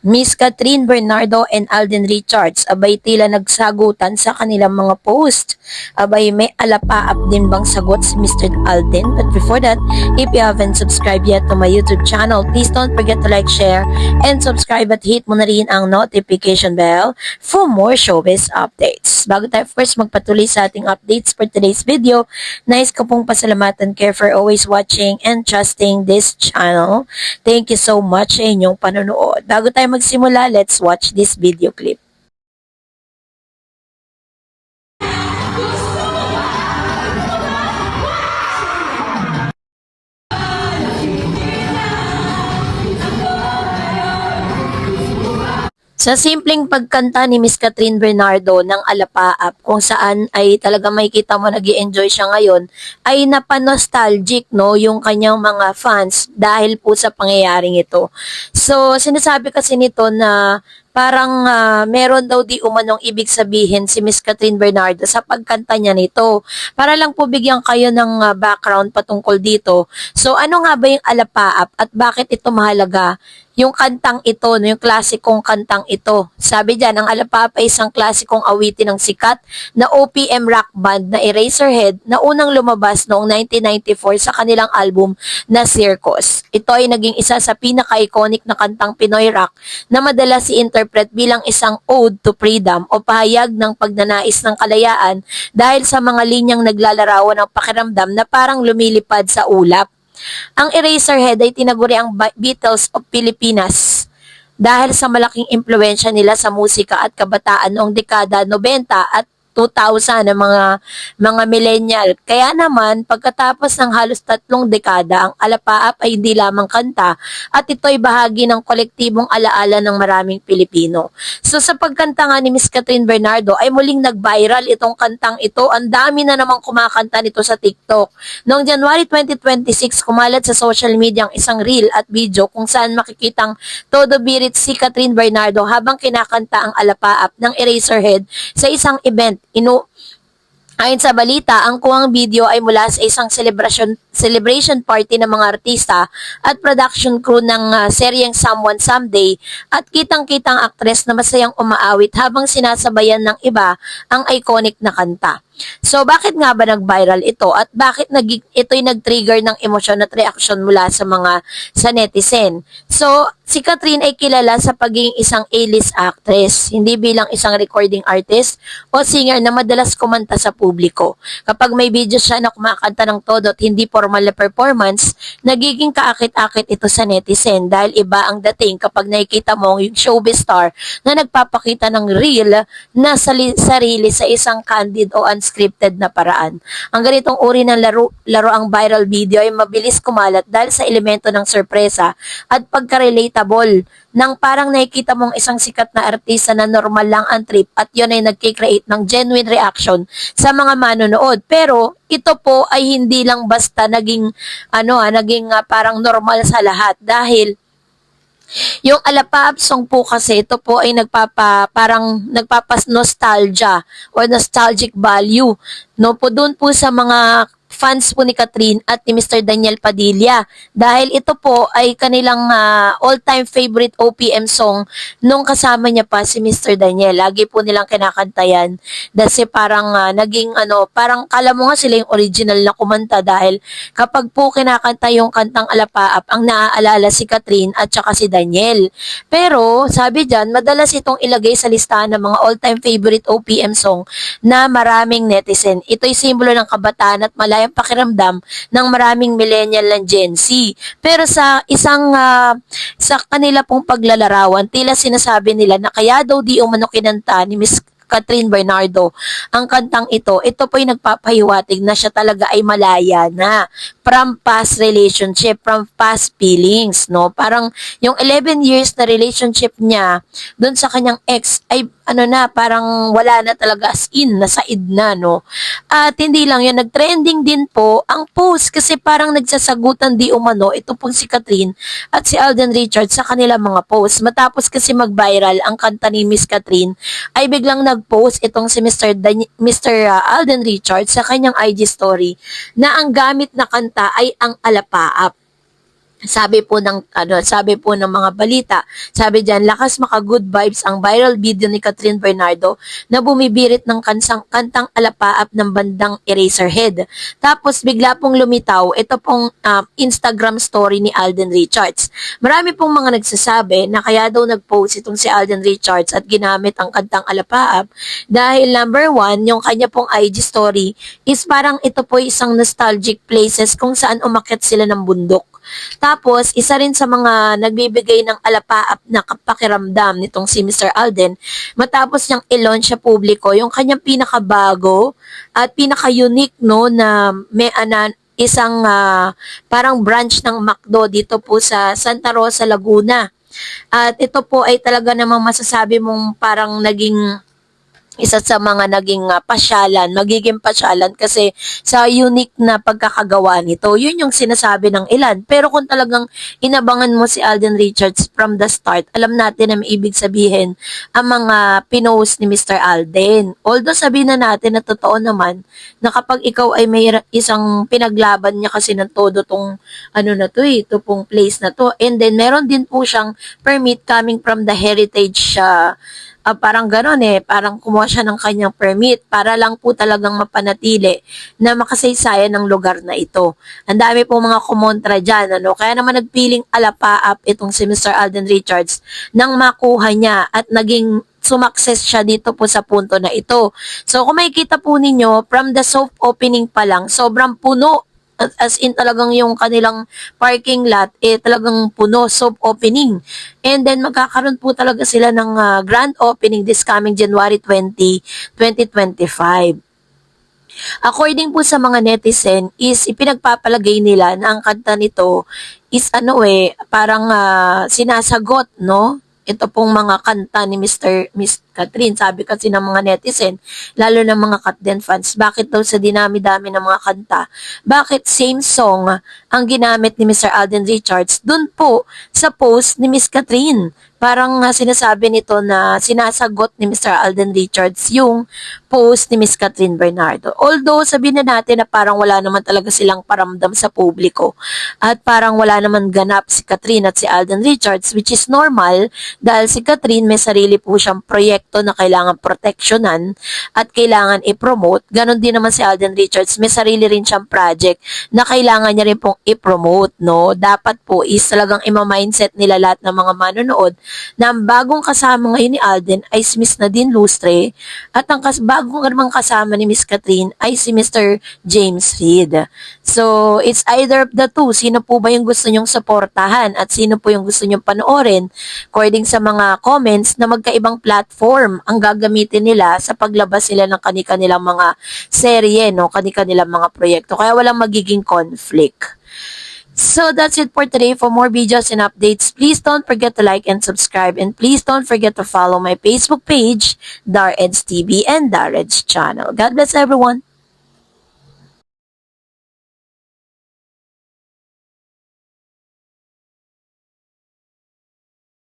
Miss Catherine Bernardo and Alden Richards, abay tila nagsagutan sa kanilang mga post. Abay may alapaap din bang sagot si Mr. Alden? But before that, if you haven't subscribed yet to my YouTube channel, please don't forget to like, share, and subscribe at hit mo na rin ang notification bell for more showbiz updates. Bago tayo first magpatuloy sa ating updates for today's video, nais ko pong pasalamatan kayo for always watching and trusting this channel. Thank you so much sa inyong panonood. Bago tayo magsimula, let's watch this video clip. Sa simpleng pagkanta ni Miss Catherine Bernardo ng Alapaap, kung saan ay talaga makikita mo nag-i-enjoy siya ngayon, ay napanostalgic no yung kanyang mga fans dahil po sa pangyayaring ito. So sinasabi kasi nito na parang meron daw di umanong ibig sabihin si Miss Catherine Bernardo sa pagkanta niya nito. Para lang po bigyan kayo ng background patungkol dito. So ano nga ba yung Alapaap at bakit ito mahalaga? Yung kantang ito, no, yung klasikong kantang ito. Sabi dyan, ang Alapaap ay isang klasikong awitin ng sikat na OPM rock band na Eraserhead na unang lumabas noong 1994 sa kanilang album na Circus. Ito ay naging isa sa pinaka-iconic na kantang Pinoy rock na madalas i-interpret bilang isang ode to freedom o pahayag ng pagnanais ng kalayaan dahil sa mga linyang naglalarawan ng pakiramdam na parang lumilipad sa ulap. Ang Eraserhead ay tinaguri ang Beatles of Pilipinas dahil sa malaking impluensya nila sa musika at kabataan noong dekada 90 at 2000 ng mga millennial. Kaya naman, pagkatapos ng halos 3 dekada, ang Alapaap ay hindi lamang kanta at ito ay bahagi ng kolektibong alaala ng maraming Pilipino. So sa pagkanta nga ni Miss Catherine Bernardo ay muling nag-viral itong kantang ito. Ang dami na namang kumakanta nito sa TikTok. Noong January 2026, kumalat sa social media ang isang reel at video kung saan makikitang todo birit si Catherine Bernardo habang kinakanta ang Alapaap ng Eraserhead sa isang event. Ayon sa balita, ang kuwang video ay mula sa isang celebration party ng mga artista at production crew ng seryeng Someone Someday at kitang-kitang aktres na masayang umaawit habang sinasabayan ng iba ang iconic na kanta. So bakit nga ba nag-viral ito at bakit ito'y nag-trigger ng emosyon at reaksyon mula sa netizen? So si Catherine ay kilala sa pagiging isang A-list actress, hindi bilang isang recording artist o singer na madalas kumanta sa publiko. Kapag may video siya na kumakanta ng todo at hindi formal na performance, nagiging kaakit-akit ito sa netizen dahil iba ang dating kapag nakikita mo yung showbiz star na nagpapakita ng real na sarili sa isang candid o unscripted na paraan. Ang ganitong uri ng laro ang viral video ay mabilis kumalat dahil sa elemento ng sorpresa at pagka-relatable nang parang nakikita mong isang sikat na artista na normal lang ang trip at yun ay nagkikreate ng genuine reaction sa mga manonood. Pero ito po ay hindi lang basta naging parang normal sa lahat dahil yung Alapaap song po kasi ito po ay parang nagpapas nostalgia or nostalgic value no po doon po sa mga fans po ni Catherine at ni Mr. Daniel Padilla dahil ito po ay kanilang all-time favorite OPM song nung kasama niya pa si Mr. Daniel. Lagi po nilang kinakantayan kasi parang parang kala mo nga sila yung original na kumanta dahil kapag po kinakanta yung kantang Alapaap, ang naaalala si Catherine at saka si Daniel. Pero sabi dyan, madalas itong ilagay sa listahan ng mga all-time favorite OPM song na maraming netizen. Ito'y simbolo ng kabataan at malayang pakiramdam ng maraming millennial ng Gen Z. Pero sa sa kanila pong paglalarawan, tila sinasabi nila na kaya daw di umano kinanta ni Miss Catherine Bernardo ang kantang ito po ay nagpapahiwatig na siya talaga ay malaya na from past relationship, from past feelings, no? Parang yung 11 years na relationship niya doon sa kanyang ex ay parang wala na talaga as in, nasaid na, no? At hindi lang yun, nag-trending din po ang post kasi parang nagsasagutan di umano ito pong si Catherine at si Alden Richards sa kanilang mga post. Matapos kasi mag-viral ang kanta ni Miss Catherine, ay biglang nag-post itong si Mr. Alden Richards sa kanyang IG story na ang gamit na kanta ay ang Alapaap. sabi po ng mga balita, sabi diyan, lakas maka good vibes ang viral video ni Catherine Bernardo na bumibirit ng kantang alapaap ng bandang Eraserhead. Tapos bigla pong lumitaw ito pong Instagram story ni Alden Richards. Marami pong mga nagsasabi na kaya daw nag-post itong si Alden Richards at ginamit ang kantang alapaap dahil number one, yung kanya pong IG story is parang ito po isang nostalgic places kung saan umakyat sila ng bundok. Tapos, isa rin sa mga nagbibigay ng alapaap na pakiramdam nitong si Mr. Alden, matapos niyang i-launch sa publiko yung kanyang pinakabago at pinaka-unique no, na may isang parang branch ng McDo dito po sa Santa Rosa, Laguna. At ito po ay talaga namang masasabi mong parang naging isa sa mga naging magiging pasyalan kasi sa unique na pagkakagawa nito. Yun yung sinasabi ng ilan. Pero kung talagang inabangan mo si Alden Richards from the start, alam natin na may ibig sabihin ang mga pinost ni Mr. Alden. Although sabihin na natin na totoo naman na kapag ikaw ay may isang pinaglaban niya kasi ng todo tong ito pong place na to. And then meron din po siyang permit coming from the heritage parang gano'n parang kumuha siya ng kanyang permit para lang po talagang mapanatili na makasaysayan ng lugar na ito. Ang dami po mga kumontra dyan, kaya naman nagpiling alapaap itong si Mr. Alden Richards nang makuha niya at naging sumakses siya dito po sa punto na ito. So kung makikita po ninyo, from the soft opening pa lang, sobrang puno. As in talagang yung kanilang parking lot talagang puno, soft opening. And then magkakaroon po talaga sila ng grand opening this coming January 20, 2025. According po sa mga netizen is ipinagpapalagay nila na ang kanta nito is parang sinasagot no ito pong mga kanta ni Miss Catherine. Sabi kasi ng mga netizen, lalo ng mga Katden fans, bakit daw sa dinami-dami ng mga kanta, bakit same song ang ginamit ni Mr. Alden Richards dun po sa post ni Miss Catherine? Parang sinasabi nito na sinasagot ni Mr. Alden Richards yung post ni Miss Catherine Bernardo. Although sabihin na natin na parang wala naman talaga silang paramdam sa publiko at parang wala naman ganap si Catherine at si Alden Richards, which is normal dahil si Catherine may sarili po siyang proyekto na kailangan proteksyonan at kailangan i-promote. Ganon din naman si Alden Richards, may sarili rin siyang project na kailangan niya rin pong i-promote, no? Dapat po is talagang ima-mindset nila lahat ng mga manonood na ang bagong kasama ngayon ni Alden ay si Miss Nadine Lustre at ang bagong namang kasama ni Miss Catherine ay si Mr. James Reid. So, it's either of the two. Sino po ba yung gusto nyong suportahan at sino po yung gusto nyong panoorin? According sa mga comments na magkaibang platform ang gagamitin nila sa paglabas sila ng kanilang mga serye, no? Kanilang mga proyekto. Kaya walang magiging conflict. So that's it for today. For more videos and updates, please don't forget to like and subscribe. And please don't forget to follow my Facebook page, Dareds TV and Dareds channel. God bless everyone.